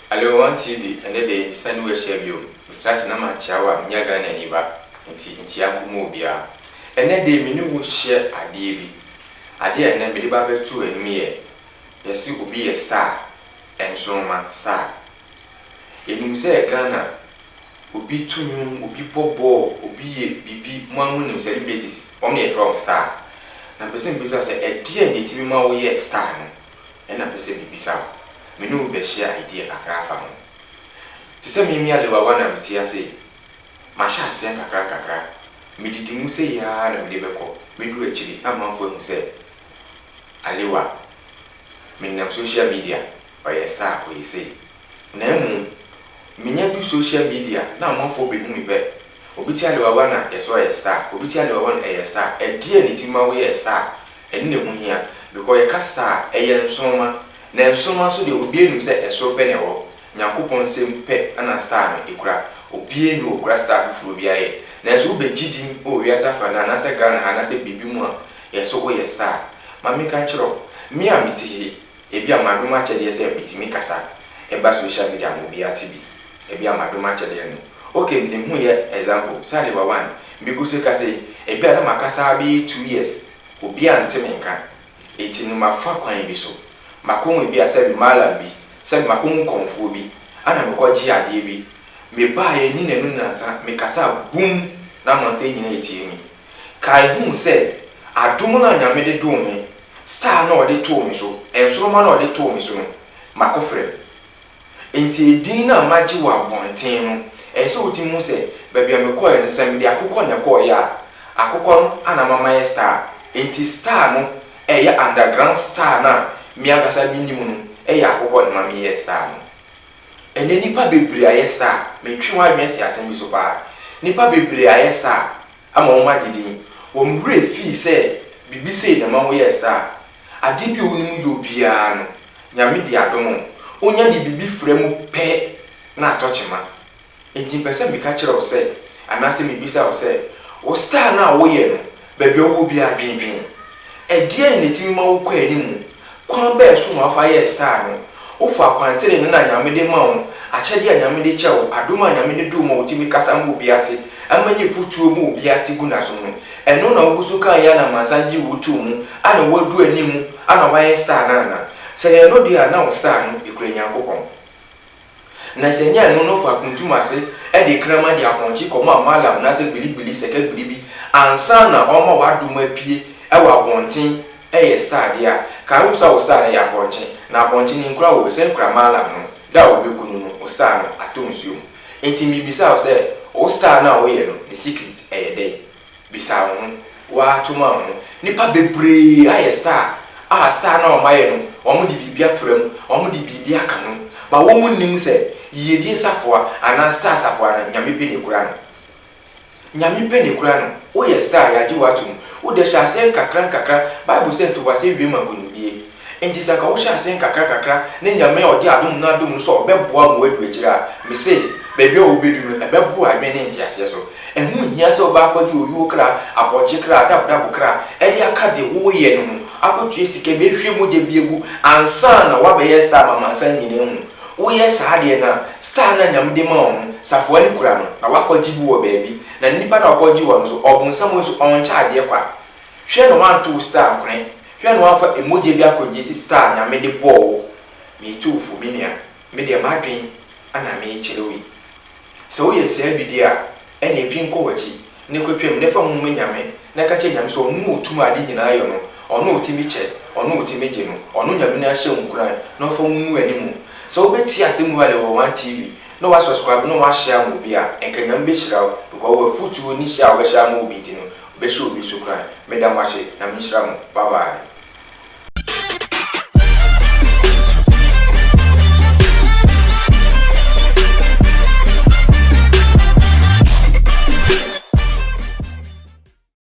Alo One TV and the Sanu Shabio, which has a number chawa, Yagan and Eva, and Tiakumobia. And then they minu share a dear. A dear and then be the 2 and me. Yes, you will be a star, and so man star. And you say Ghana will be 2 will be Bobo, will be one celebrities, only from star. Na person business a dear native man will be star, and a person be bizarre. Me no be share idea kakra fa ho. Ti se me alewa wana meti ase. Ma sha ase kakra. Me didi mu se ya na me de beko. Me du akiri amanfo hu se alewa. Me na social media o ye star ko yise. Na emu me nya du social media na amanfo be hu me be. Obi ti alewa wana ye so ye star. Obi ti alewa wana ye star. E die ni ti ma wo ye star. E ne hu hia because ye ka star e ye nsoma. Na nsoma so de obi enu se eso pe ne wo Nyankopon sem pe ana star no ekura obi enu okura star bifuro bia ye na so be gidin o wi asafa na se Ghana na se bibi mu a ye so wo ye star ma me kan kiro me a meti ebi amadom a chede se bitimi kasa e ba social media mo bia tibi ebi amadom a chede no okay me hu ye example sale wa one me go so kase ebi ala makasa bi 2 years obi anteme nka eti no mafa kwan bi so makon bi asabi malam bi sabi makon konfo bi ana me kwaji ade bi me ba ye ni nanu nansa me kasa bum na man se nyina etie mi kai hu se adom na nyame de do me star na ode to me so ensoro ma na ode to me so no makofre enti edin na maji wa bonten no ese otimu se baby me ko ye no sam de akokọ na ko ya akokọ no ana mama ye star enti star no ya underground star na mi agasa bi nimu no ya akokọ na mama ye star no ene nipa bebre aye star me twi wa adwen si asem bi so pa nipa bebre aye star ama wo magidin wo mbre fi se bibi se na ma wo ye star ade bi onimu jo bia no nyame di adom onya di bibi frem pe na atochema enti pese mi ka kire wo se anase mi bisa wo se wo star na wo ye no baby wo bi adwendwen e die ne timi ma wo kwa animu kwan ba so ma fa ye star no ofu akwantere ne na nyame de ma wo achede anyame de chewo adom anyame de do ma wo timi kasa mbo biate amanye futuo mu biate guna so no eno na oguso kan ya na masaji wutu mu ana wadu animu ana wa ye star na se ye no dia na wo star no ekure Nyankopon na se nya no no fa kuntuma se e de krama de akonchi komo amala na se bilibili seke bilibi ansa na oma wadu apie e wa bonten ye star dia ka wo sa wo star na ya akonchi na akonchi ni nkura wo se nkura mala no da wo bekunu no wo star no atonsuo enti mi bisa wo se wo star na wo ye no the secret e dey bisa wo wa atuma wo nipa bebre aye star star na o maye no omo di bibia frem omo di bibia ka no ba wo mu nim se yedie safoa ana star safoa na nyame pe ne kura no nyame pe ne kura no wo ye star ya ji watum wo de hyasen kakra bible say to wase wi magunu bie enti saka wo hyasen kakra ne nyame odi adom na adom so obeboa mo adu akira me say baby o bedu no ebeboa adwen ne enti ase so ehu hia se oba akwaji oyu kra apochi kra dabu kra eri aka de wo ye no akotue sike be hwe mo de biegu ansa na wa be ye star mama san nyine hu wo ye sa de na star na nyam de ma on safo ani kura no na wakwaji bu wo baby na nipa na wakwaji wo no so obun samo so on cha de kwa hwe no man to star kren hwe no afa emoji bi akwaji star nyame de ball me tufu me nia me de madwen ana me chirewi se wo ye se bidia ene pin ko wachi ne kwetwem ne fa mu nyame na ka che nyame so onu otum ade nyina ayo no onu otimi che onu otimi je no onu nyame na hye nkura no fa mu animu so obeti asemu wale wo One TV no wa subscribe no wa share mo bia enkanyam be shira because we futu ni share we share mo bi tino be show bi so kran me da ma she na mi shira mo bye bye.